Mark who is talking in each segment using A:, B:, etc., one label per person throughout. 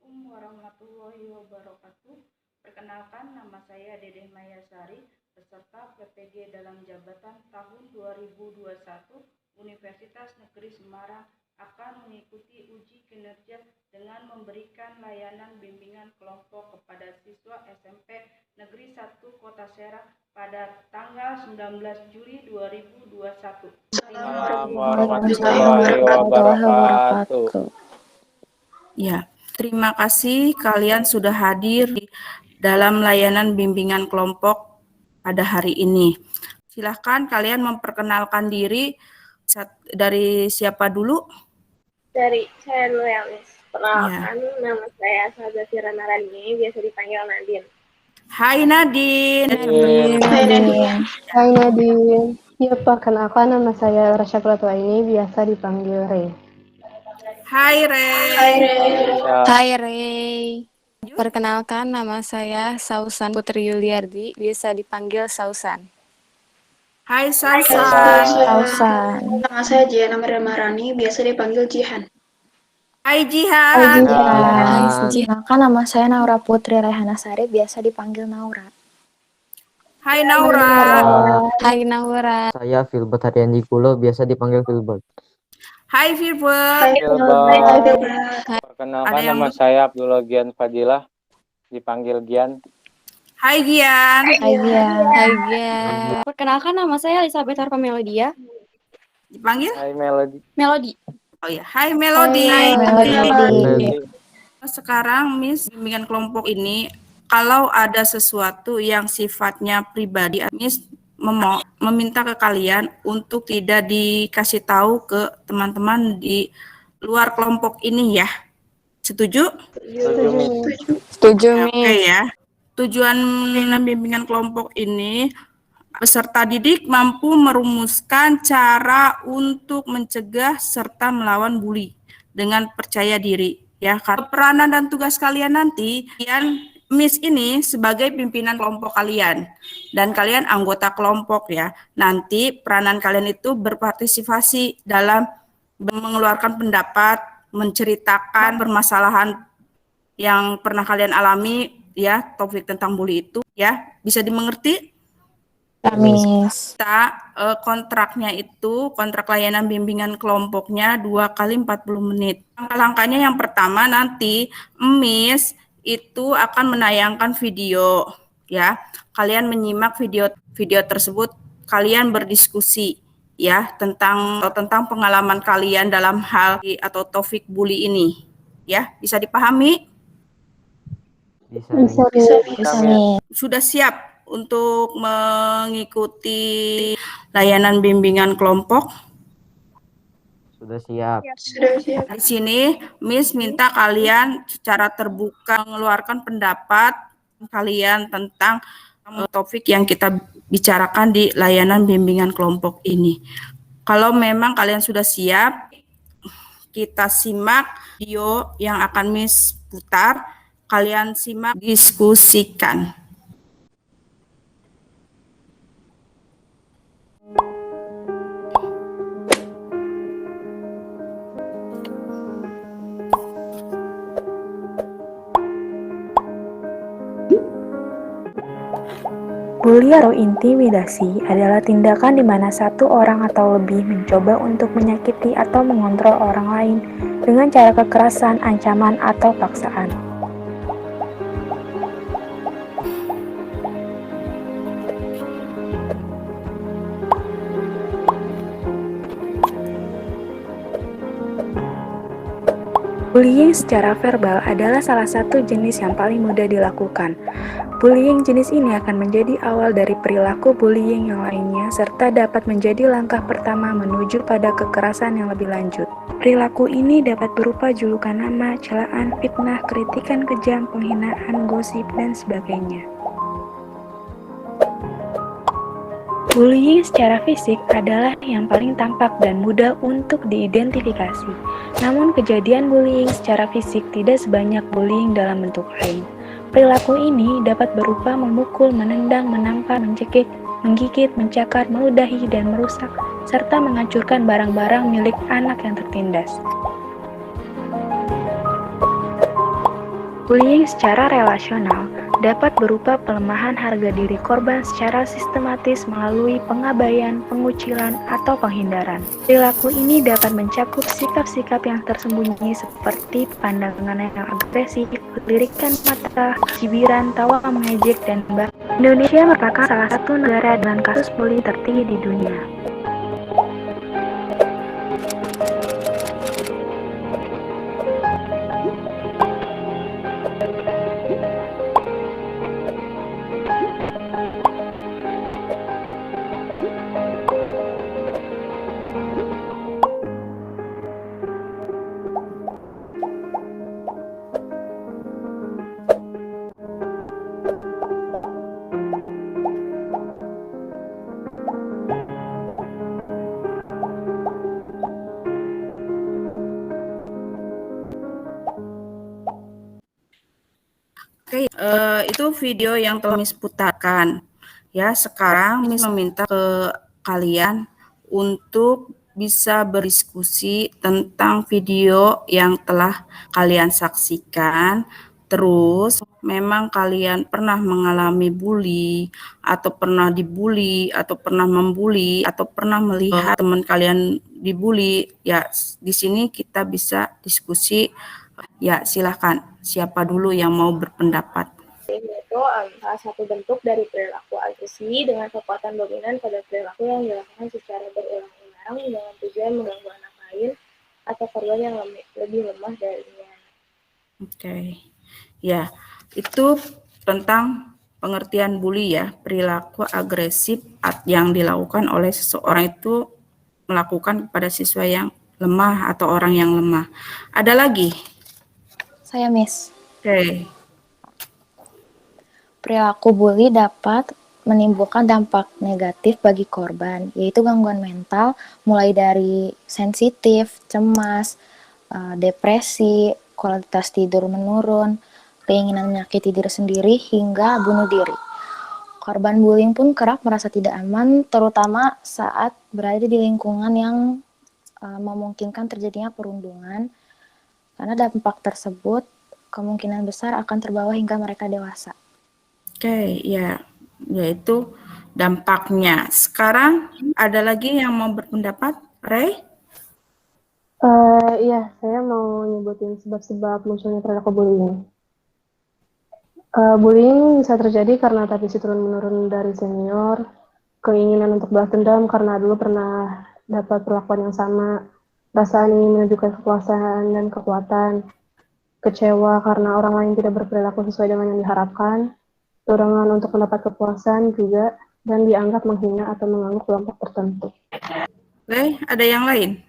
A: Assalamualaikum warahmatullahi wabarakatuh. Perkenalkan, nama saya Dedeh Mayasari, peserta PPG dalam jabatan tahun 2021 Universitas Negeri Semarang akan mengikuti uji kinerja dengan memberikan layanan bimbingan kelompok kepada siswa SMP Negeri 1 Kota Serang pada tanggal 19 Juli 2021.
B: Assalamualaikum warahmatullahi wabarakatuh.
A: Ya, terima kasih kalian sudah hadir dalam layanan bimbingan kelompok pada hari ini. Silahkan kalian memperkenalkan diri. Dari siapa dulu?
C: Dari saya dulu ya, Miss. Perkenalkan, nama saya Sabzafira Narani, biasa dipanggil Nadine.
A: Hai Nadine.
C: Hai Nadine.
D: Hai Nadine. Ya, perkenalkan nama saya Rasya Pratwa ini, biasa dipanggil Rey.
A: Hai Rey.
C: Hai Rey.
B: Hai Rey. Perkenalkan, nama saya Sausan Putri Yuliardi, biasa dipanggil Sausan.
A: Hai Sausan.
C: Nama saya Jihan Amir Marani, biasa dipanggil Jihan.
A: Hai Jihan.
B: Hai Jihan.
E: Nama saya Naura Putri Rehana Sari, biasa dipanggil Naura.
A: Hai Naura.
B: Hai Naura.
F: Saya Filbert Haryandi Kulo, biasa dipanggil Filbert.
A: Hai Filbert.
G: Perkenalkan, nama saya Abdullah Gian Fadilah, dipanggil Gian.
A: Hai Gian.
B: Hai Gian.
E: Perkenalkan, nama saya Elizabeth Harpa Melodia.
A: Dipanggil?
G: Hai Melody.
E: Melody.
A: Oh ya, hai Melody.
B: Melody.
A: Sekarang Miss bimbingan kelompok ini, kalau ada sesuatu yang sifatnya pribadi, Miss meminta ke kalian untuk tidak dikasih tahu ke teman-teman di luar kelompok ini ya. Setuju?
B: Setuju, Miss.
A: Oke ya. Tujuan bimbingan kelompok ini, peserta didik mampu merumuskan cara untuk mencegah serta melawan bully dengan percaya diri. Ya, karena peranan dan tugas kalian nanti, kalian Miss ini sebagai pimpinan kelompok kalian dan kalian anggota kelompok ya. Nanti peranan kalian itu berpartisipasi dalam mengeluarkan pendapat, menceritakan permasalahan yang pernah kalian alami ya, topik tentang bully itu ya. Bisa dimengerti?
B: Miss.
A: Kita kontraknya itu, kontrak layanan bimbingan kelompoknya 2 kali 40 menit. Langkah-langkahnya yang pertama nanti Miss itu akan menayangkan video ya. Kalian menyimak video tersebut, kalian berdiskusi ya tentang pengalaman kalian dalam hal atau topik bully ini. Ya, bisa dipahami?
D: Bisa.
A: Sudah siap untuk mengikuti layanan bimbingan kelompok?
F: Sudah siap.
A: Di sini Miss minta kalian secara terbuka mengeluarkan pendapat kalian tentang topik yang kita bicarakan di layanan bimbingan kelompok ini. Kalau memang kalian sudah siap, kita simak video yang akan Miss putar. Kalian simak, diskusikan.
H: Bully atau intimidasi adalah tindakan di mana satu orang atau lebih mencoba untuk menyakiti atau mengontrol orang lain dengan cara kekerasan, ancaman, atau paksaan. Bullying secara verbal adalah salah satu jenis yang paling mudah dilakukan. Bullying jenis ini akan menjadi awal dari perilaku bullying yang lainnya serta dapat menjadi langkah pertama menuju pada kekerasan yang lebih lanjut. Perilaku ini dapat berupa julukan nama, celaan, fitnah, kritikan kejam, penghinaan, gosip, dan sebagainya. Bullying secara fisik adalah yang paling tampak dan mudah untuk diidentifikasi. Namun kejadian bullying secara fisik tidak sebanyak bullying dalam bentuk lain. Perilaku ini dapat berupa memukul, menendang, menampar, mencekik, menggigit, mencakar, meludahi, dan merusak, serta menghancurkan barang-barang milik anak yang tertindas. Bullying secara relasional dapat berupa pelemahan harga diri korban secara sistematis melalui pengabaian, pengucilan, atau penghindaran. Perilaku ini dapat mencakup sikap-sikap yang tersembunyi seperti pandangan yang agresif, lirikan mata, cibiran, tawa mengejek, dan bahkan Indonesia merupakan salah satu negara dengan kasus bullying tertinggi di dunia.
A: Oke, itu video yang telah Miss putarkan. Ya, sekarang Miss meminta ke kalian untuk bisa berdiskusi tentang video yang telah kalian saksikan. Terus, memang kalian pernah mengalami bully, atau pernah dibully, atau pernah membuli, atau pernah melihat teman kalian dibully. Ya, di sini kita bisa diskusi. Ya, silakan. Siapa dulu yang mau berpendapat?
C: Itu salah satu bentuk dari perilaku agresi dengan kekuatan dominan pada perilaku yang dilakukan secara berulang-ulang dengan tujuan mengganggu anak lain atau korban yang lebih lemah darinya.
A: Oke. Ya, itu tentang pengertian bully ya, perilaku agresif yang dilakukan oleh seseorang itu melakukan kepada siswa yang lemah atau orang yang lemah. Ada lagi?
E: Saya Miss.
A: Oke.
E: Perilaku bully dapat menimbulkan dampak negatif bagi korban, yaitu gangguan mental, mulai dari sensitif, cemas, depresi, kualitas tidur menurun, keinginan menyakiti diri sendiri, hingga bunuh diri. Korban bullying pun kerap merasa tidak aman, terutama saat berada di lingkungan yang memungkinkan terjadinya perundungan, karena dampak tersebut kemungkinan besar akan terbawa hingga mereka dewasa.
A: Oke, ya, yaitu dampaknya. Sekarang ada lagi yang mau berpendapat? Ray?
D: Iya, saya mau nyebutin sebab-sebab munculnya perilaku bullying. Bullying bisa terjadi karena tradisi turun-menurun dari senior, keinginan untuk balas dendam karena dulu pernah dapat perlakuan yang sama, rasa ingin menunjukkan kekuasaan dan kekuatan, kecewa karena orang lain tidak berperilaku sesuai dengan yang diharapkan, dorongan untuk mendapat kepuasan juga, dan dianggap menghina atau mengganggu kelompok tertentu.
A: Ray, ada yang lain?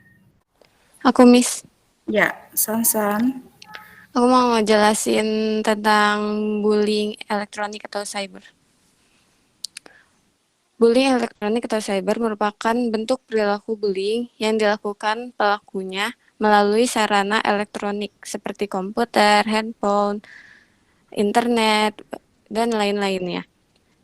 B: Aku Miss.
A: Ya, Sansan.
B: Aku mau ngejelasin tentang bullying elektronik atau cyber. Bullying elektronik atau cyber merupakan bentuk perilaku bullying yang dilakukan pelakunya melalui sarana elektronik seperti komputer, handphone, internet, dan lain-lainnya.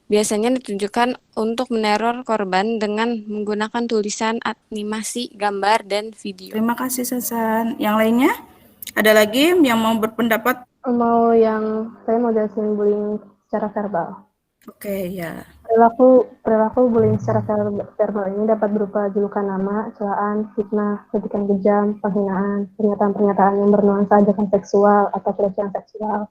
B: Biasanya ditunjukkan untuk meneror korban dengan menggunakan tulisan, animasi, gambar, dan video.
A: Terima kasih, Sansan. Yang lainnya? Ada lagi yang mau berpendapat?
D: Saya mau jelasin bullying secara verbal.
A: Oke, ya.
D: Perilaku bullying secara verbal ini dapat berupa julukan nama, celaan, fitnah, kritikan kejam, penghinaan, pernyataan-pernyataan yang bernuansa ajakan seksual atau pelecehan seksual.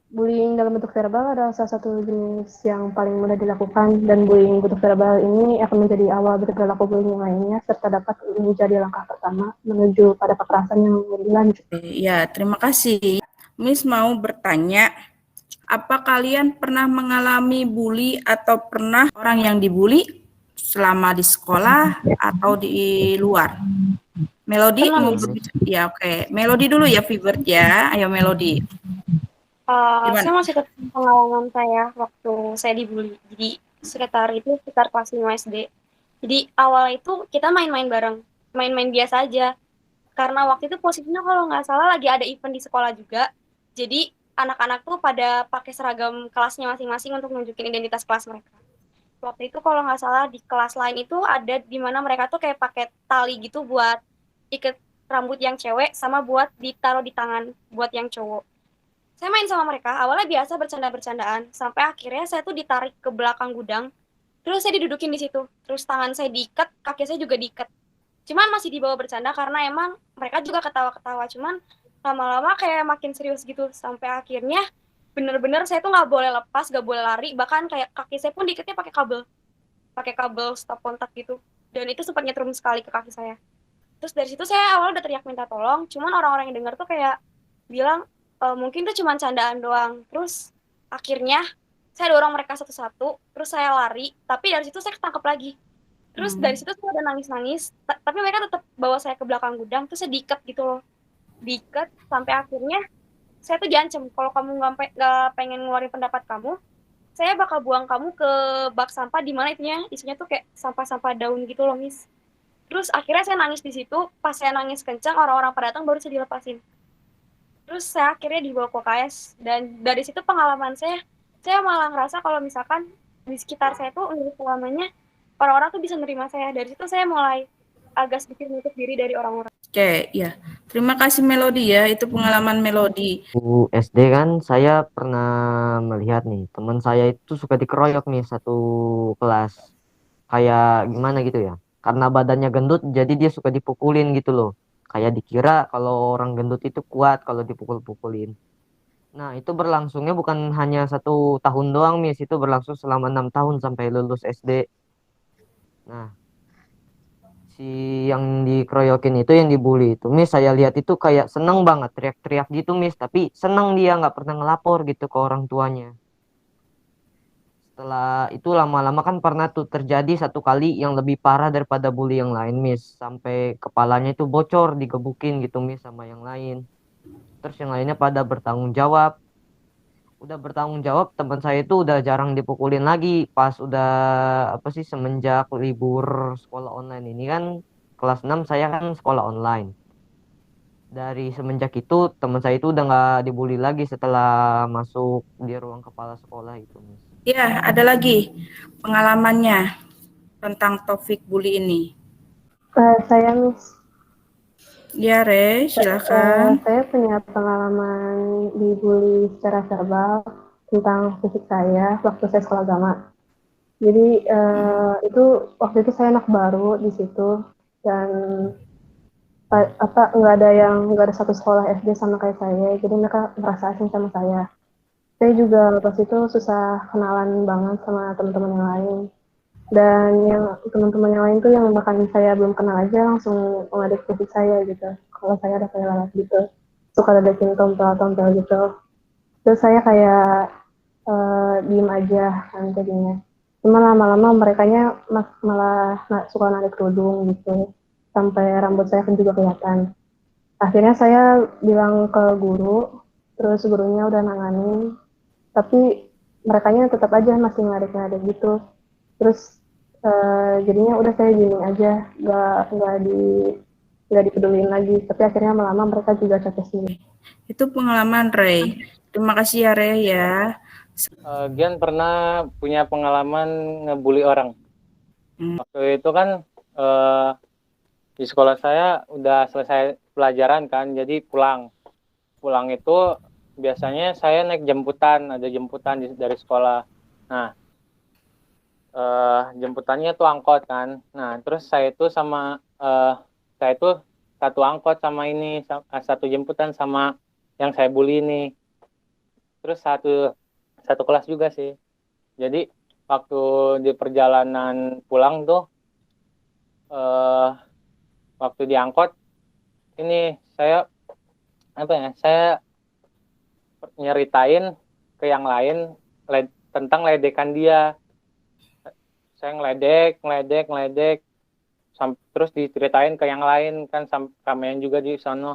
D: Bullying dalam bentuk verbal adalah salah satu jenis yang paling mudah dilakukan, dan bullying bentuk verbal ini akan menjadi awal dari perilaku bullying yang lainnya, serta dapat menjadi langkah pertama menuju pada kekerasan yang lebih lanjut.
A: Ya, terima kasih. Miss mau bertanya, apa kalian pernah mengalami bully atau pernah orang yang dibully selama di sekolah atau di luar? Melody mau berbicara? Ya, oke. Melody dulu ya, Vibert ya. Ayo Melody.
I: Saya masih ke pengalaman saya waktu saya dibully. Jadi sekitar kelas 5 SD. Jadi awal itu kita main-main bareng, main-main biasa aja. Karena waktu itu posisinya kalau nggak salah lagi ada event di sekolah juga. Jadi anak-anak tuh pada pakai seragam kelasnya masing-masing untuk nunjukin identitas kelas mereka. Waktu itu kalau nggak salah di kelas lain itu ada di mana mereka tuh kayak pakai tali gitu buat ikat rambut yang cewek sama buat ditaruh di tangan buat yang cowok. Saya main sama mereka, awalnya biasa bercanda-bercandaan, sampai akhirnya saya tuh ditarik ke belakang gudang, terus saya didudukin di situ, terus tangan saya diikat, kaki saya juga diikat. Cuman masih dibawa bercanda karena emang mereka juga ketawa-ketawa, cuman lama-lama kayak makin serius gitu, sampai akhirnya bener-bener saya tuh nggak boleh lepas, nggak boleh lari, bahkan kayak kaki saya pun diikatnya pakai kabel stop kontak gitu, dan itu sempat nyetrum sekali ke kaki saya. Terus dari situ saya awal udah teriak minta tolong, cuman orang-orang yang dengar tuh kayak bilang mungkin tuh cuma candaan doang. Terus akhirnya saya dorong mereka satu-satu, terus saya lari, tapi dari situ saya ketangkep lagi. Terus dari situ saya udah nangis-nangis, tapi mereka tetap bawa saya ke belakang gudang, terus saya diikat gitu loh. Diikat sampai akhirnya saya tuh diancam, kalau kamu nggak pengen ngeluarin pendapat kamu, saya bakal buang kamu ke bak sampah di mana isinya tuh kayak sampah-sampah daun gitu loh, Miss. Terus akhirnya saya nangis di situ, pas saya nangis kencang, orang-orang pada datang baru saya dilepasin. Terus saya akhirnya dibawa ke UKS, dan dari situ pengalaman saya malah ngerasa kalau misalkan di sekitar saya tuh untuk selamanya orang-orang tuh bisa nerima saya. Dari situ saya mulai agak sedikit menutup diri dari orang-orang.
A: Oke, ya. Terima kasih Melody ya, itu pengalaman Melody.
F: SD kan saya pernah melihat nih, teman saya itu suka dikeroyok nih satu kelas. Kayak gimana gitu ya. Karena badannya gendut jadi dia suka dipukulin gitu loh. Kayak dikira kalau orang gendut itu kuat kalau dipukul-pukulin. Nah, itu berlangsungnya bukan hanya 1 tahun doang, Miss. Itu berlangsung selama 6 tahun sampai lulus SD. Nah, si yang dikeroyokin itu, yang dibully itu, Miss, saya lihat itu kayak seneng banget teriak-teriak gitu, Miss. Tapi seneng dia nggak pernah ngelapor gitu ke orang tuanya. Setelah itu lama-lama kan pernah tuh terjadi satu kali yang lebih parah daripada bully yang lain, Miss. Sampai kepalanya itu bocor, digebukin gitu, Miss, sama yang lain. Terus yang lainnya pada bertanggung jawab. Udah bertanggung jawab, teman saya itu udah jarang dipukulin lagi pas udah apa sih, semenjak libur sekolah online ini kan, kelas 6 saya kan sekolah online. Dari semenjak itu teman saya itu udah nggak dibully lagi setelah masuk di ruang kepala sekolah itu, Miss.
A: Ya, ada lagi pengalamannya tentang topik bully ini.
D: Saya Miss,
A: Ya, Re, silakan.
D: saya punya pengalaman dibully secara verbal tentang fisik saya waktu saya sekolah agama. Jadi itu waktu itu saya anak baru di situ, dan nggak ada satu sekolah SD sama kayak saya, jadi mereka merasa asing sama saya. Saya juga pas itu susah kenalan banget sama teman-teman yang lain. Dan yang teman-teman yang lain tuh yang bahkan saya belum kenal aja langsung ngeledek fisik saya gitu. Kalau saya ada kayak lalat gitu, suka ledekin tompel-tompel gitu. Terus saya kayak diem aja kan jadinya. Cuma lama-lama merekanya malah suka narik kerudung gitu, sampai rambut saya kan juga kelihatan. Akhirnya saya bilang ke guru, terus gurunya udah nanganin, tapi merekanya tetap aja masih ngarik-ngarik gitu. Terus jadinya udah saya gini aja, nggak dipeduliin lagi. Tapi akhirnya lama-lama mereka juga capek sendiri.
A: Itu pengalaman Ray. Terima kasih ya Ray ya.
G: Gian pernah punya pengalaman ngebully orang. Waktu itu kan di sekolah saya udah selesai pelajaran kan, jadi pulang itu biasanya saya naik jemputan, ada jemputan dari sekolah. Nah, jemputannya tuh angkot kan. Nah, terus saya itu satu angkot sama ini, satu jemputan sama yang saya bully ini. Terus satu kelas juga sih. Jadi waktu di perjalanan pulang tuh, waktu di angkot ini saya nyeritain ke yang lain tentang ledekan dia. Saya ngeledek, terus diceritain ke yang lain kan, ramean juga di sana.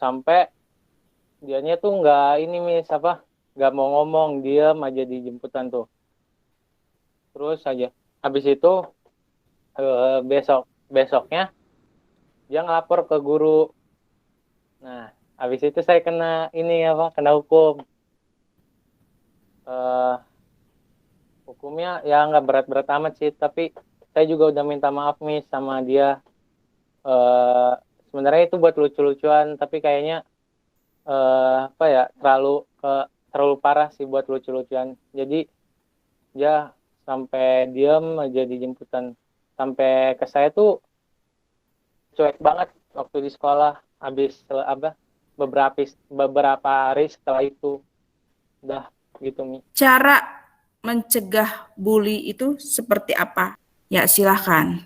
G: Sampai dianya tuh nggak mau ngomong, diam aja di jemputan tuh. Terus aja, habis itu besoknya dia ngelapor ke guru. Nah, habis itu saya kena hukum. Hukumnya ya nggak berat-berat amat sih, tapi saya juga udah minta maaf Miss sama dia. Sebenarnya itu buat lucu-lucuan, tapi kayaknya apa ya, terlalu parah sih buat lucu-lucuan. Jadi dia sampai diam aja di jemputan, sampai ke saya tuh cuek banget waktu di sekolah. Habis beberapa hari setelah itu udah gitu Mi.
A: Cara mencegah bully itu seperti apa? Ya, silahkan.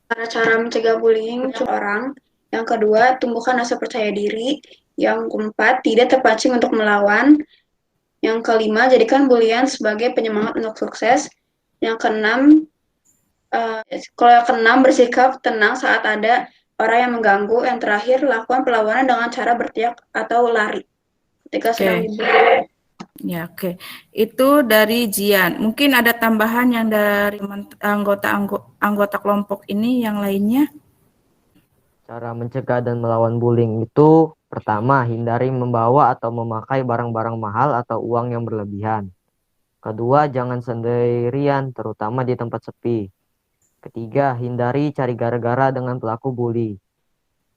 J: Cara mencegah bullying orang. Yang kedua, tumbuhkan rasa percaya diri. Yang keempat, tidak terpancing untuk melawan. Yang kelima, jadikan bulian sebagai penyemangat untuk sukses. Yang keenam, bersikap tenang saat ada orang yang mengganggu. Yang terakhir, lakukan perlawanan dengan cara berteriak atau lari ketika sedang dibully.
A: Ya, oke. Itu dari Jian. Mungkin ada tambahan yang dari anggota kelompok ini yang lainnya?
F: Cara mencegah dan melawan bullying itu pertama, hindari membawa atau memakai barang-barang mahal atau uang yang berlebihan. Kedua, jangan sendirian, terutama di tempat sepi. Ketiga, hindari cari gara-gara dengan pelaku bully.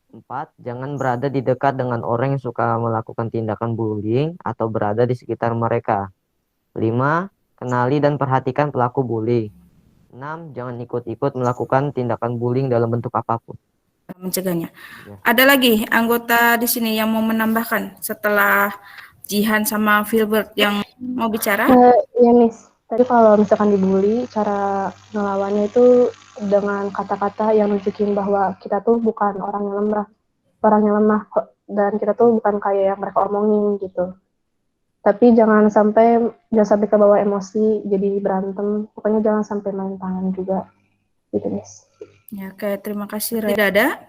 F: 4. Jangan berada di dekat dengan orang yang suka melakukan tindakan bullying atau berada di sekitar mereka. 5. Kenali dan perhatikan pelaku bully. 6. Jangan ikut-ikut melakukan tindakan bullying dalam bentuk apapun.
A: Mencegahnya.
F: Ya.
A: Ada lagi anggota di sini yang mau menambahkan setelah Jihan sama Filbert yang mau bicara?
D: Ya, Miss. Tadi kalau misalkan dibully, cara ngelawannya itu dengan kata-kata yang nunjukin bahwa kita tuh bukan orang yang lemah, dan kita tuh bukan kayak yang mereka omongin gitu. Tapi jangan sampai ke bawah emosi, jadi berantem. Pokoknya jangan sampai main tangan juga, gitu, Miss.
A: Ya, oke, terima kasih. Tidak ada?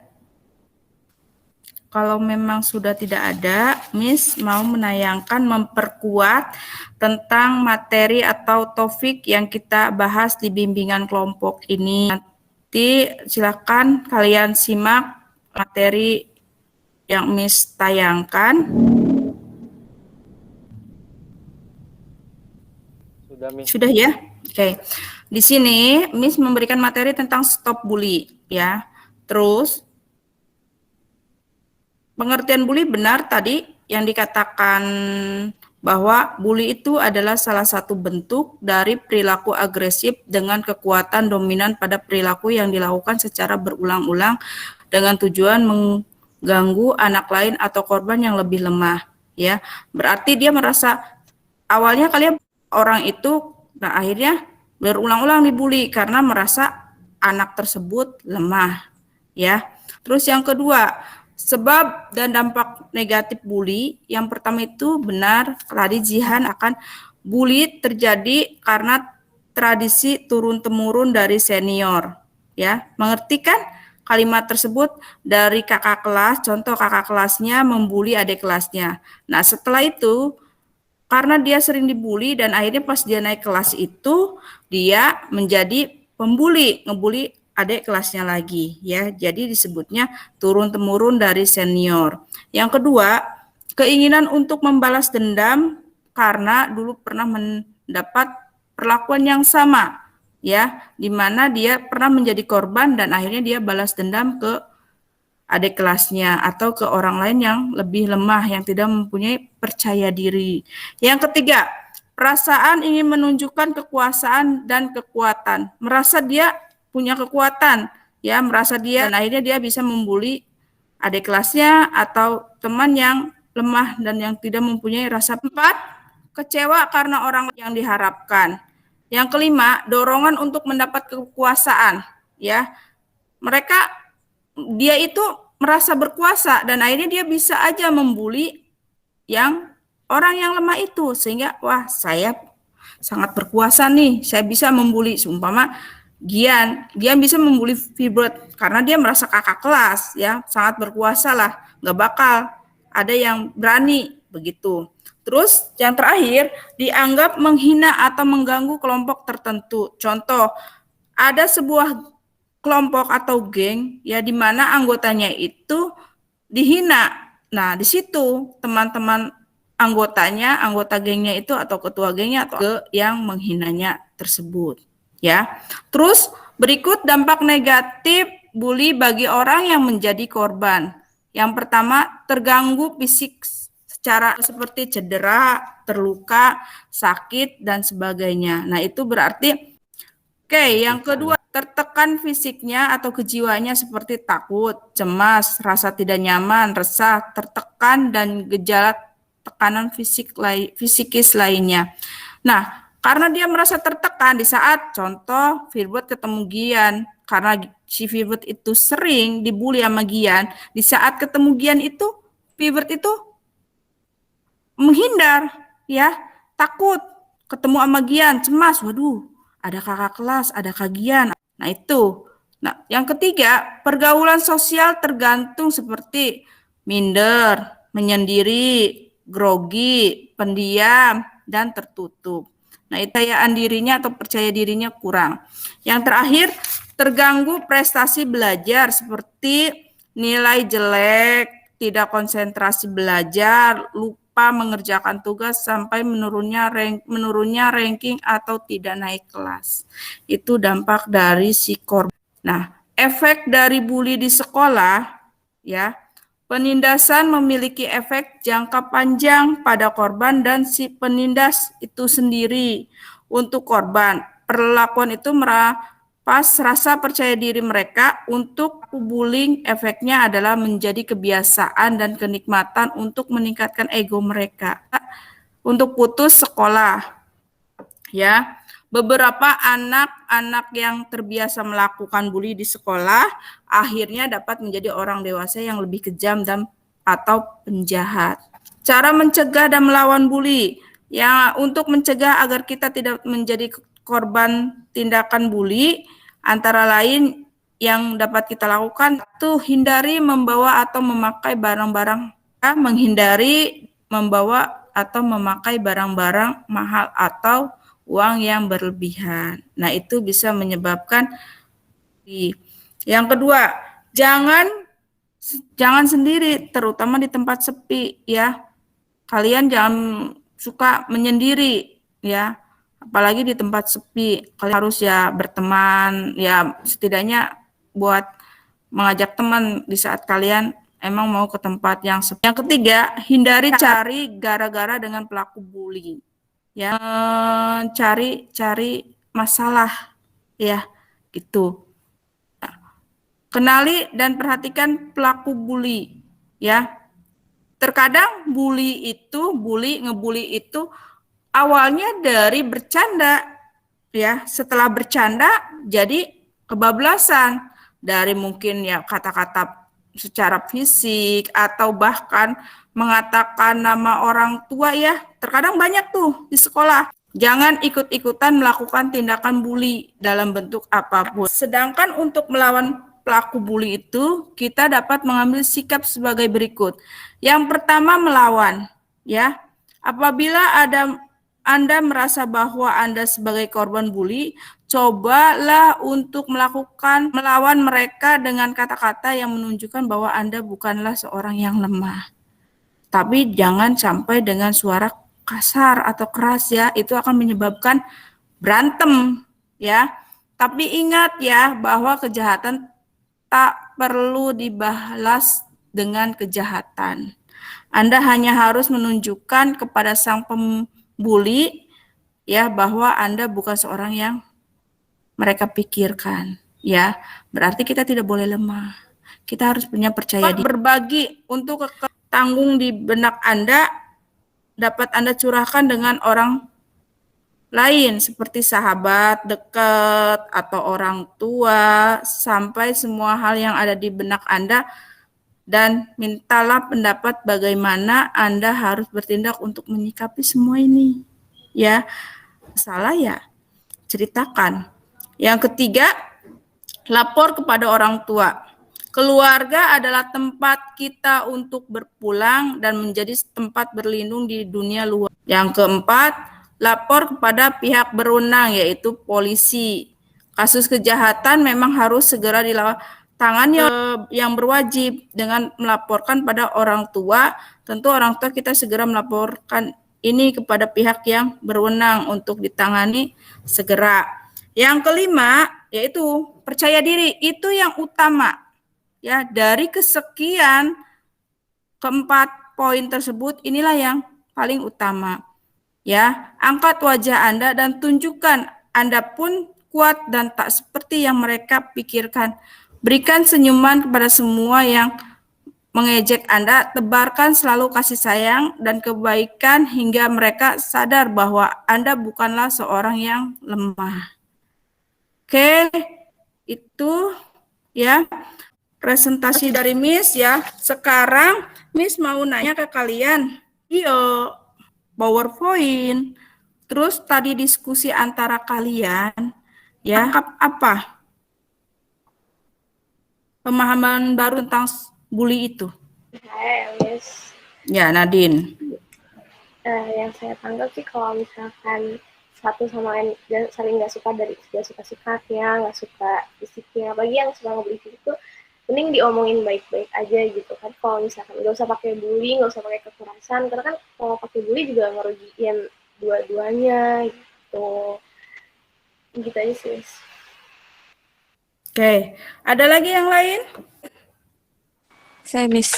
A: Kalau memang sudah tidak ada, Miss mau menayangkan, memperkuat tentang materi atau topik yang kita bahas di bimbingan kelompok ini. Nanti silakan kalian simak materi yang Miss tayangkan. Sudah ya? Oke. Di sini Miss memberikan materi tentang stop bully ya. Terus pengertian bully benar tadi yang dikatakan bahwa bully itu adalah salah satu bentuk dari perilaku agresif dengan kekuatan dominan pada perilaku yang dilakukan secara berulang-ulang dengan tujuan mengganggu anak lain atau korban yang lebih lemah ya. Berarti dia merasa awalnya kalian orang itu, nah akhirnya berulang-ulang dibully karena merasa anak tersebut lemah ya. Terus yang kedua, sebab dan dampak negatif bully, yang pertama itu benar tadi Jihan akan bully terjadi karena tradisi turun-temurun dari senior ya. Mengerti kan kalimat tersebut? Dari kakak kelas, contoh kakak kelasnya membuli adik kelasnya. Nah setelah itu karena dia sering dibully dan akhirnya pas dia naik kelas itu dia menjadi pembuli, ngebully adik kelasnya lagi ya. Jadi disebutnya turun-temurun dari senior. Yang kedua, keinginan untuk membalas dendam karena dulu pernah mendapat perlakuan yang sama ya, di mana dia pernah menjadi korban dan akhirnya dia balas dendam ke adik kelasnya atau ke orang lain yang lebih lemah, yang tidak mempunyai percaya diri. Yang ketiga, perasaan ingin menunjukkan kekuasaan dan kekuatan. Merasa dia punya kekuatan, ya, merasa dia, dan akhirnya dia bisa membuli adik kelasnya atau teman yang lemah dan yang tidak mempunyai rasa. 4, kecewa karena orang yang diharapkan. Yang kelima, dorongan untuk mendapat kekuasaan, ya. Dia itu merasa berkuasa dan akhirnya dia bisa aja membuli yang orang yang lemah itu, sehingga wah saya sangat berkuasa nih, saya bisa membuli. Seumpama Gian bisa membuli Filbert karena dia merasa kakak kelas ya, sangat berkuasa lah, nggak bakal ada yang berani begitu. Terus yang terakhir, dianggap menghina atau mengganggu kelompok tertentu. Contoh, ada sebuah kelompok atau geng ya di mana anggotanya itu dihina. Nah, di situ teman-teman anggota gengnya itu atau ketua gengnya atau yang menghinanya tersebut. Ya, terus berikut dampak negatif bully bagi orang yang menjadi korban. Yang pertama, terganggu fisik secara seperti cedera, terluka, sakit, dan sebagainya. Nah, itu berarti, oke, yang kedua, tertekan fisiknya atau kejiwaannya seperti takut, cemas, rasa tidak nyaman, resah, tertekan, dan gejala tekanan fisikis lainnya. Nah, karena dia merasa tertekan di saat contoh Firbat ketemu Gian, karena si Firbat itu sering dibully sama Gian, di saat ketemu Gian itu Firbat itu menghindar, ya, takut ketemu sama Gian, cemas, waduh, ada kakak kelas, ada Kak Gian. Nah, itu. Nah, yang ketiga, pergaulan sosial tergantung seperti minder, menyendiri, grogi, pendiam, dan tertutup. Nah, kepercayaan dirinya atau percaya dirinya kurang. Yang terakhir, terganggu prestasi belajar seperti nilai jelek, tidak konsentrasi belajar, lupa mengerjakan tugas sampai menurunnya ranking atau tidak naik kelas. Itu dampak dari si korban. Nah, efek dari bully di sekolah, ya, penindasan memiliki efek jangka panjang pada korban dan si penindas itu sendiri. Untuk korban, perlakuan itu merampas rasa percaya diri mereka. Untuk bullying, efeknya adalah menjadi kebiasaan dan kenikmatan untuk meningkatkan ego mereka. Untuk putus sekolah, ya. Beberapa anak-anak yang terbiasa melakukan bully di sekolah akhirnya dapat menjadi orang dewasa yang lebih kejam dan atau penjahat. Cara mencegah dan melawan bully. Ya, untuk mencegah agar kita tidak menjadi korban tindakan bully, antara lain yang dapat kita lakukan itu hindari membawa atau memakai barang-barang, menghindari membawa atau memakai barang-barang mahal atau uang yang berlebihan. Nah, itu bisa menyebabkan. Yang kedua, jangan sendiri, terutama di tempat sepi, ya. Kalian jangan suka menyendiri, ya. Apalagi di tempat sepi. Kalian harus ya berteman, ya setidaknya buat mengajak teman di saat kalian emang mau ke tempat yang sepi. Yang ketiga, hindari cari gara-gara dengan pelaku bully. Ya, cari masalah, ya, gitu. Kenali dan perhatikan pelaku bully, ya. Terkadang ngebully itu awalnya dari bercanda, ya. Setelah bercanda jadi kebablasan dari mungkin ya kata-kata secara fisik atau bahkan mengatakan nama orang tua, ya. Terkadang banyak tuh di sekolah. Jangan ikut-ikutan melakukan tindakan bully dalam bentuk apapun. Sedangkan untuk melawan pelaku bully itu, kita dapat mengambil sikap sebagai berikut. Yang pertama, melawan, ya. Apabila Anda merasa bahwa Anda sebagai korban bully, cobalah untuk melawan mereka dengan kata-kata yang menunjukkan bahwa Anda bukanlah seorang yang lemah. Tapi jangan sampai dengan suara kasar atau keras, ya. Itu akan menyebabkan berantem, ya. Tapi ingat, ya, bahwa kejahatan tak perlu dibalas dengan kejahatan. Anda hanya harus menunjukkan kepada sang pembuli, ya, bahwa Anda bukan seorang yang mereka pikirkan, ya. Berarti kita tidak boleh lemah. Kita harus punya percaya diri. Berbagi untuk tanggung di benak Anda dapat Anda curahkan dengan orang lain seperti sahabat dekat atau orang tua, sampai semua hal yang ada di benak Anda, dan mintalah pendapat bagaimana Anda harus bertindak untuk menyikapi semua ini, ya. Salah, ya, ceritakan. Yang ketiga, lapor kepada orang tua. Keluarga adalah tempat kita untuk berpulang dan menjadi tempat berlindung di dunia luar. Yang keempat, lapor kepada pihak berwenang, yaitu polisi. Kasus kejahatan memang harus segera ditangani yang berwajib dengan melaporkan pada orang tua. Tentu orang tua kita segera melaporkan ini kepada pihak yang berwenang untuk ditangani segera. Yang kelima, yaitu percaya diri. Itu yang utama. Ya, dari kesekian keempat poin tersebut inilah yang paling utama. Ya, angkat wajah Anda dan tunjukkan Anda pun kuat dan tak seperti yang mereka pikirkan. Berikan senyuman kepada semua yang mengejek Anda, tebarkan selalu kasih sayang dan kebaikan hingga mereka sadar bahwa Anda bukanlah seorang yang lemah. Oke, itu ya presentasi dari Miss ya. Sekarang Miss mau nanya ke kalian. Iyo, PowerPoint. Terus tadi diskusi antara kalian ya, apa? Pemahaman baru tentang bully itu.
C: Hai, Miss.
A: Ya, Nadine.
C: Yang saya tangkap sih kalau misalkan satu sama lain saling nggak suka dari nggak suka sikapnya, nggak suka fisiknya, bagi yang suka ngebully itu mending diomongin baik-baik aja gitu kan. Kalau misalkan nggak usah pakai bully, nggak usah pakai kekerasan, karena kan kalau pakai bully juga ngerugiin dua-duanya gitu. Gitu aja sih, Miss.
A: Oke, ada lagi yang lain?
B: Saya Miss.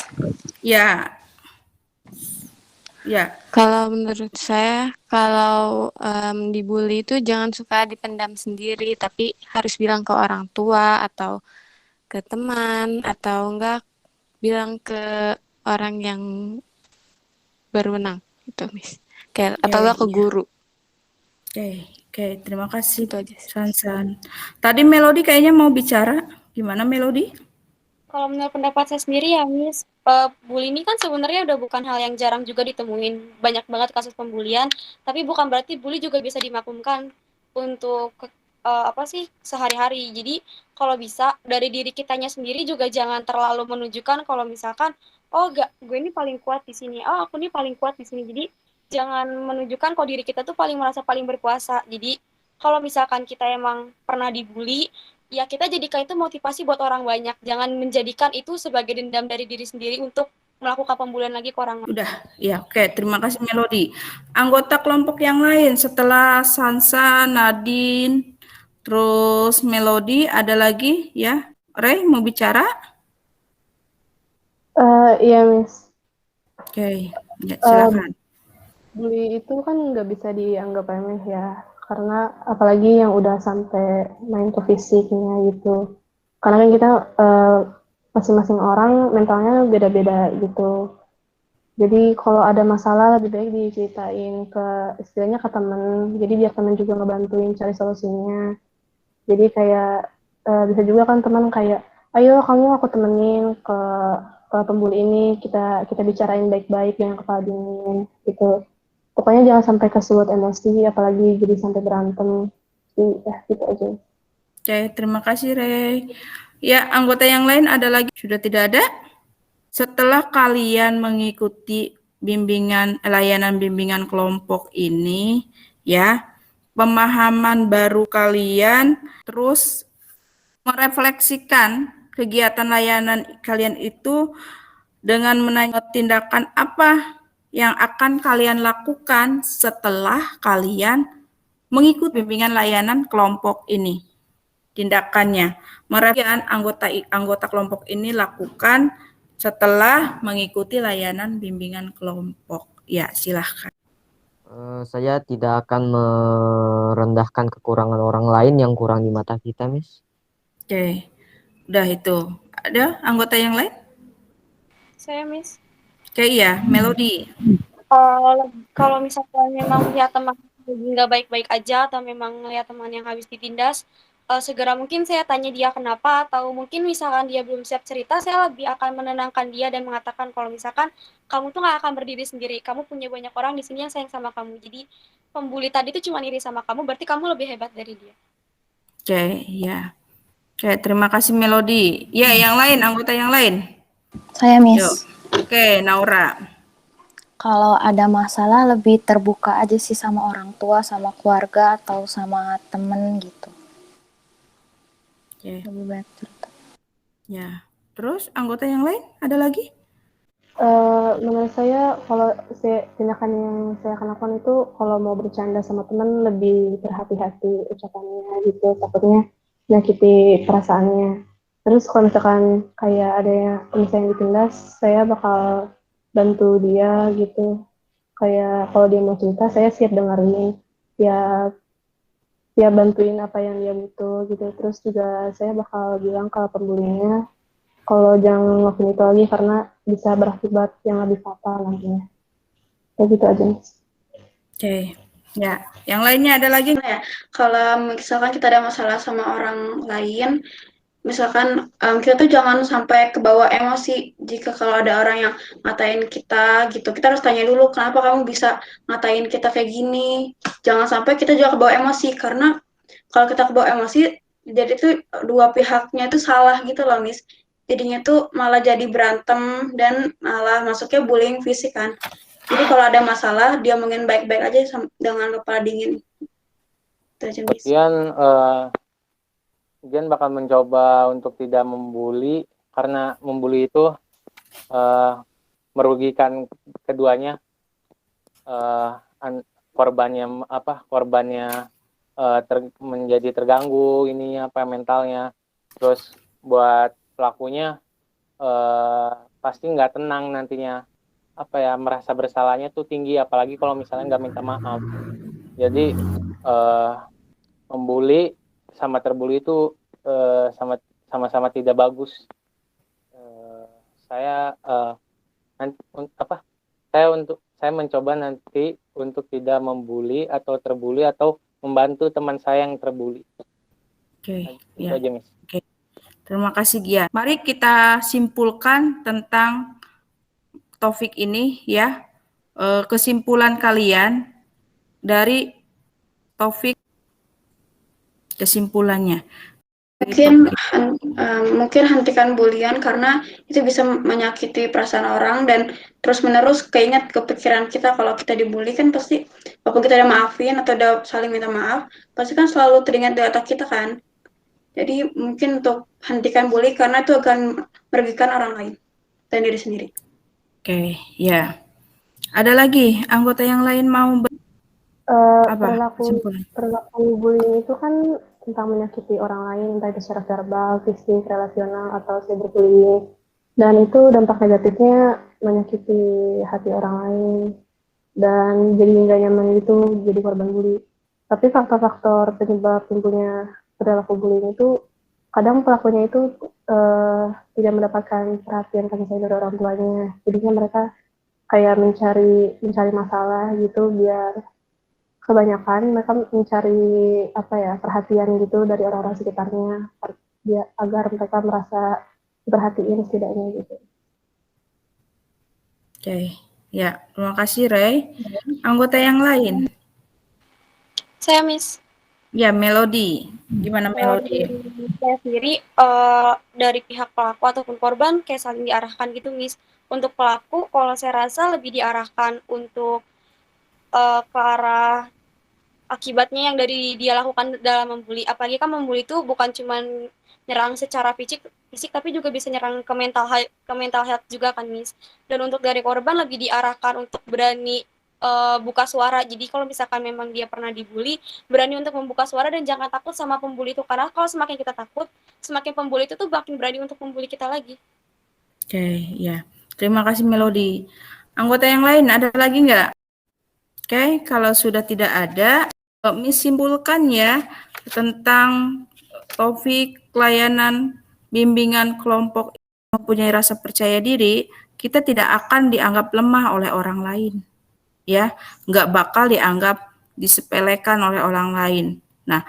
A: Ya. Ya.
B: Kalau menurut saya, kalau dibully itu jangan suka dipendam sendiri, tapi harus bilang ke orang tua atau ke teman, atau enggak bilang ke orang yang berwenang, gitu, Miss. Kayak, atau enggak ke guru.
A: Oke, terima kasih,
B: Itu aja.
A: Sansan. Tadi Melody kayaknya mau bicara. Gimana, Melody?
I: Kalau menurut pendapat saya sendiri ya, Miss, bully ini kan sebenarnya udah bukan hal yang jarang juga ditemuin. Banyak banget kasus pembulian, tapi bukan berarti bully juga bisa dimaklumkan untuk sehari-hari. Jadi kalau bisa dari diri kitanya sendiri juga jangan terlalu menunjukkan kalau misalkan gue ini paling kuat di sini. Oh, aku ini paling kuat di sini. Jadi jangan menunjukkan kalau diri kita tuh merasa paling berkuasa. Jadi kalau misalkan kita emang pernah dibully, ya kita jadikan itu motivasi buat orang banyak. Jangan menjadikan itu sebagai dendam dari diri sendiri untuk melakukan pembulian lagi ke orang lain.
A: Udah, ya oke. Terima kasih Melody. Anggota kelompok yang lain setelah Sansa, Nadine, terus Melody, ada lagi ya? Ray mau bicara?
D: Iya, Miss.
A: Oke, ya, silakan.
D: Bully itu kan nggak bisa dianggap remeh ya, karena apalagi yang udah sampai main ke fisiknya gitu. Karena kan kita masing-masing orang mentalnya beda-beda gitu. Jadi kalau ada masalah lebih baik diceritain ke istilahnya ke temen. Jadi biar temen juga ngebantuin cari solusinya. Jadi kayak bisa juga kan teman kayak, ayo kamu aku temenin ke pembuli ini, kita bicarain baik-baik dengan kepala dingin gitu. Pokoknya jangan sampai kesulut emosi, apalagi jadi sampai berantem. Jadi ya gitu aja.
A: Oke, terima kasih Ray. Ya, anggota yang lain ada lagi? Sudah tidak ada? Setelah kalian mengikuti layanan bimbingan kelompok ini, ya, pemahaman baru kalian terus merefleksikan kegiatan layanan kalian itu dengan menanya tindakan apa yang akan kalian lakukan setelah kalian mengikuti bimbingan layanan kelompok ini. Tindakannya, merefleksikan anggota kelompok ini lakukan setelah mengikuti layanan bimbingan kelompok. Ya, silahkan.
F: Saya tidak akan merendahkan kekurangan orang lain yang kurang di mata kita, Miss.
A: Oke, udah itu. Ada anggota yang lain?
I: Saya, Miss.
A: Oke, iya, Melody.
I: Kalau misalkan memang lihat teman nggak baik-baik aja atau memang lihat teman yang habis ditindas, segera mungkin saya tanya dia kenapa, atau mungkin misalkan dia belum siap cerita, saya lebih akan menenangkan dia dan mengatakan kalau misalkan kamu tuh nggak akan berdiri sendiri, kamu punya banyak orang di sini yang sayang sama kamu. Jadi pembuli tadi itu cuma iri sama kamu, berarti kamu lebih hebat dari dia.
A: Oke, ya. Oke, terima kasih Melody. Ya, yang lain, anggota yang lain.
E: Saya, Miss.
A: Yuk. Oke, Naura.
E: Kalau ada masalah lebih terbuka aja sih sama orang tua, sama keluarga, atau sama temen gitu.
A: Oke.
E: Lebih baik cerita.
A: Ya. Terus anggota yang lain ada lagi?
D: Menurut saya kalau tindakan yang saya akan lakukan itu kalau mau bercanda sama teman lebih berhati-hati ucapannya gitu, takutnya menyakiti perasaannya. Terus kalau misalkan kayak ada yang misalnya ditindas, saya bakal bantu dia gitu. Kayak kalau dia mau cerita, saya siap dengerin, ya ya bantuin apa yang dia butuh gitu. Terus juga saya bakal bilang ke pembulinya kalau jangan ngelakuin itu lagi karena bisa berakibat yang lebih fatal nantinya. Kayak gitu aja.
A: Oke. Ya, yang lainnya ada lagi?
J: Kalau misalkan kita ada masalah sama orang lain, misalkan kita tuh jangan sampai kebawa emosi. Jika kalau ada orang yang ngatain kita gitu, kita harus tanya dulu kenapa kamu bisa ngatain kita kayak gini. Jangan sampai kita juga kebawa emosi, karena kalau kita kebawa emosi, jadi tuh dua pihaknya tuh salah gitu loh, Miss. Jadinya tuh malah jadi berantem dan malah masuknya bullying fisik kan. Jadi kalau ada masalah, dia mungkin baik-baik aja dengan kepala dingin.
G: Kemudian bakal mencoba untuk tidak membuli, karena membuli itu merugikan keduanya. Korbannya menjadi terganggu ininya mentalnya. Terus buat pelakunya pasti nggak tenang nantinya, merasa bersalahnya tuh tinggi, apalagi kalau misalnya nggak minta maaf. Jadi membuli sama terbuli itu sama-sama tidak bagus. Saya mencoba nanti untuk tidak membuli atau terbuli atau membantu teman saya yang terbuli.
A: Oke,
G: Itu
A: ya.
G: aja, Miss.
A: Oke. Terima kasih, Gian. Mari kita simpulkan tentang topik ini ya. Kesimpulan kalian dari topik kesimpulannya.
J: Mungkin hentikan bulian karena itu bisa menyakiti perasaan orang dan terus-menerus keinget kepikiran kita kalau kita dibully kan pasti walaupun kita udah maafin atau udah saling minta maaf pasti kan selalu teringat di otak kita kan. Jadi mungkin untuk hentikan bully karena itu akan merugikan orang lain dan diri sendiri.
A: Oke, ya. Ada lagi anggota yang lain mau
D: perilaku bullying itu kan tentang menyakiti orang lain, entah itu secara verbal, fisik, relasional, atau cyberbullying. Dan itu dampak negatifnya menyakiti hati orang lain dan jadi nggak nyaman itu jadi korban bully. Tapi faktor-faktor penyebab timbulnya perilaku bullying itu kadang pelakunya itu tidak mendapatkan perhatian kasih sayang dari orang tuanya. Jadinya mereka kayak mencari masalah gitu biar kebanyakan mereka mencari perhatian gitu dari orang-orang sekitarnya agar mereka merasa diperhatiin setidaknya gitu.
A: Oke, ya terima kasih Ray. Anggota yang lain?
I: Saya Miss.
A: Ya Melody, gimana Melody?
I: Saya sendiri dari pihak pelaku ataupun korban kayak saling diarahkan gitu Miss. Untuk pelaku kalau saya rasa lebih diarahkan untuk ke arah akibatnya yang dari dia lakukan dalam membuli. Apalagi kan membuli itu bukan cuma nyerang secara fisik tapi juga bisa nyerang ke mental health juga kan Miss. Dan untuk dari korban lebih diarahkan untuk berani buka suara. Jadi kalau misalkan memang dia pernah dibully, berani untuk membuka suara dan jangan takut sama pembuli itu, karena kalau semakin kita takut, semakin pembuli itu tuh makin berani untuk membuli kita lagi.
A: Oke, ya. Terima kasih Melody. Anggota yang lain ada lagi nggak? Oke, kalau sudah tidak ada, simpulkan ya tentang topik layanan bimbingan kelompok mempunyai rasa percaya diri, kita tidak akan dianggap lemah oleh orang lain. Ya, nggak bakal dianggap disepelekan oleh orang lain. Nah,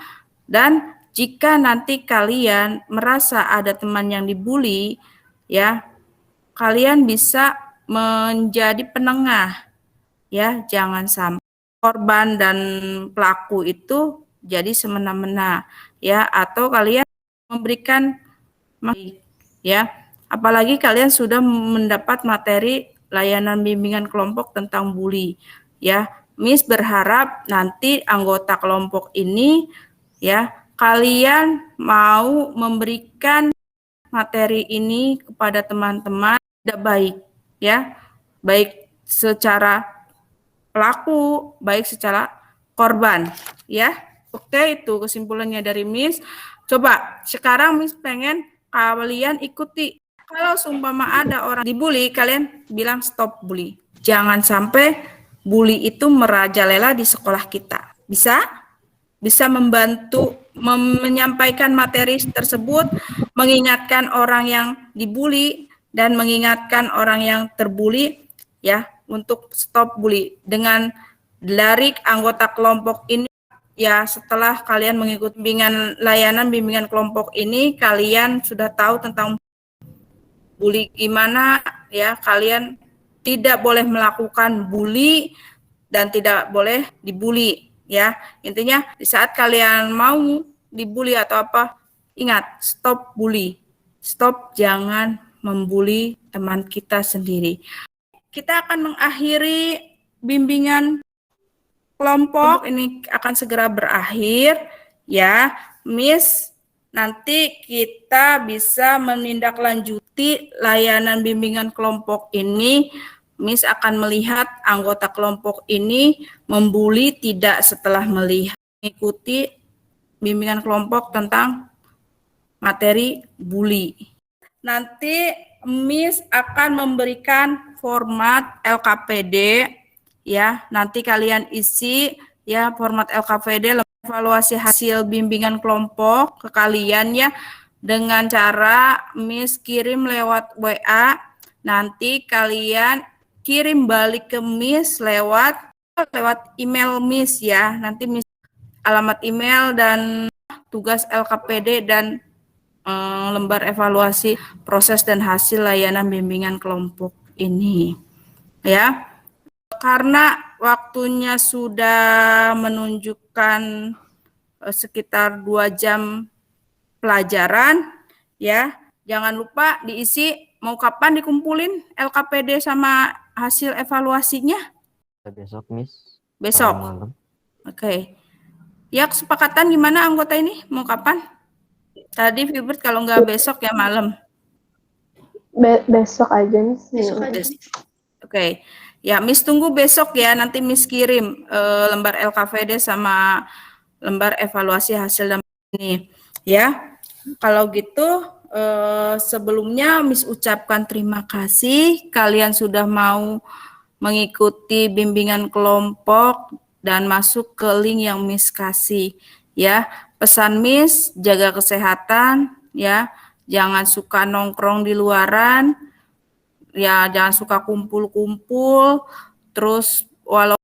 A: dan jika nanti kalian merasa ada teman yang dibully, ya, kalian bisa menjadi penengah, ya, jangan sampai korban dan pelaku itu jadi semena-mena, ya, atau kalian memberikan ya, apalagi kalian sudah mendapat materi layanan bimbingan kelompok tentang bully, ya. Miss berharap nanti anggota kelompok ini, ya, kalian mau memberikan materi ini kepada teman-teman tidak baik, ya, baik secara pelaku, baik secara korban, ya. Oke, itu kesimpulannya dari Miss. Coba sekarang Miss pengen kalian ikuti Kalau seumpama ada orang dibully, kalian bilang stop bully. Jangan sampai bully itu merajalela di sekolah kita. Bisa? Bisa membantu menyampaikan materi tersebut, mengingatkan orang yang dibully dan mengingatkan orang yang terbully ya untuk stop bully. Dengan dari anggota kelompok ini ya, setelah kalian mengikuti bimbingan kelompok ini, kalian sudah tahu tentang bully gimana ya. Kalian tidak boleh melakukan bully dan tidak boleh dibully ya. Intinya di saat kalian mau dibully atau apa, ingat, stop bully. Stop, jangan membuli teman kita sendiri. Kita akan mengakhiri bimbingan kelompok ini, akan segera berakhir ya. Miss, nanti kita bisa menindaklanjuti layanan bimbingan kelompok ini. Miss akan melihat anggota kelompok ini membuli tidak setelah mengikuti bimbingan kelompok tentang materi bully. Nanti Miss akan memberikan format LKPD ya. Nanti kalian isi ya format LKPD, evaluasi hasil bimbingan kelompok ke kalian ya, dengan cara Miss kirim lewat WA. Nanti kalian kirim balik ke Miss lewat email Miss ya. Nanti Miss alamat email dan tugas LKPD dan lembar evaluasi proses dan hasil layanan bimbingan kelompok ini ya. Karena waktunya sudah menunjukkan sekitar 2 jam pelajaran ya, jangan lupa diisi. Mau kapan dikumpulin LKPD sama hasil evaluasinya?
F: Besok, Miss.
A: Besok. Oke. Ya, kesepakatan gimana anggota ini? Mau kapan? Tadi Filbert kalau nggak besok ya malam.
D: Besok aja, Miss.
J: Besok aja.
A: Oke. Ya, Miss tunggu besok ya. Nanti Miss kirim lembar LKPD sama lembar evaluasi hasil ini ya. Kalau gitu sebelumnya Miss ucapkan terima kasih kalian sudah mau mengikuti bimbingan kelompok dan masuk ke link yang Miss kasih ya. Pesan Miss, jaga kesehatan ya. Jangan suka nongkrong di luaran. Ya, jangan suka kumpul-kumpul. Terus walau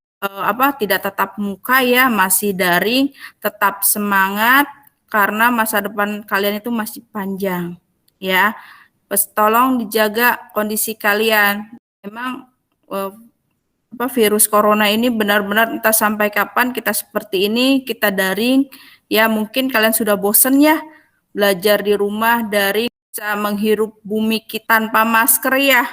A: tidak tatap muka ya, masih daring, tetap semangat karena masa depan kalian itu masih panjang ya. Tolong dijaga kondisi kalian. Memang virus corona ini benar-benar entah sampai kapan kita seperti ini, kita daring ya. Mungkin kalian sudah bosen ya belajar di rumah daring, bisa menghirup bumi kita tanpa masker ya.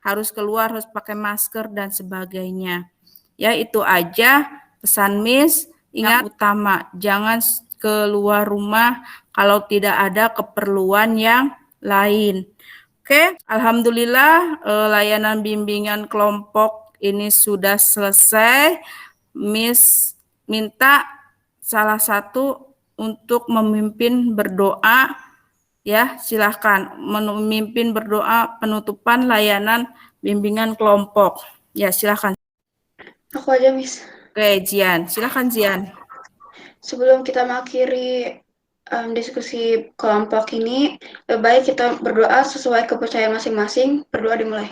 A: Harus keluar, harus pakai masker dan sebagainya. Ya, itu aja pesan Miss. Ingat utama, jangan keluar rumah kalau tidak ada keperluan yang lain. Oke, alhamdulillah layanan bimbingan kelompok ini sudah selesai. Miss minta salah satu untuk memimpin berdoa ya, silahkan memimpin berdoa penutupan layanan bimbingan kelompok. Ya, silahkan.
J: Aku aja, Miss.
A: Oke, Jian. Silahkan, Jian.
J: Sebelum kita mengakhiri diskusi kelompok ini, lebih baik kita berdoa sesuai kepercayaan masing-masing. Berdoa dimulai.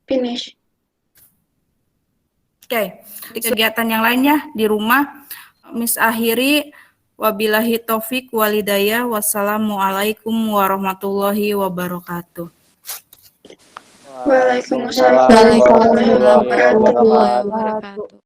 J: Finish.
A: Oke, kegiatan yang lainnya di rumah, Miss akhiri. Wabillahi taufik walhidayah. Wassalamualaikum warahmatullahi wabarakatuh.
J: Waalaikumsalam
B: Waalaikumsalam warahmatullahi wabarakatuh.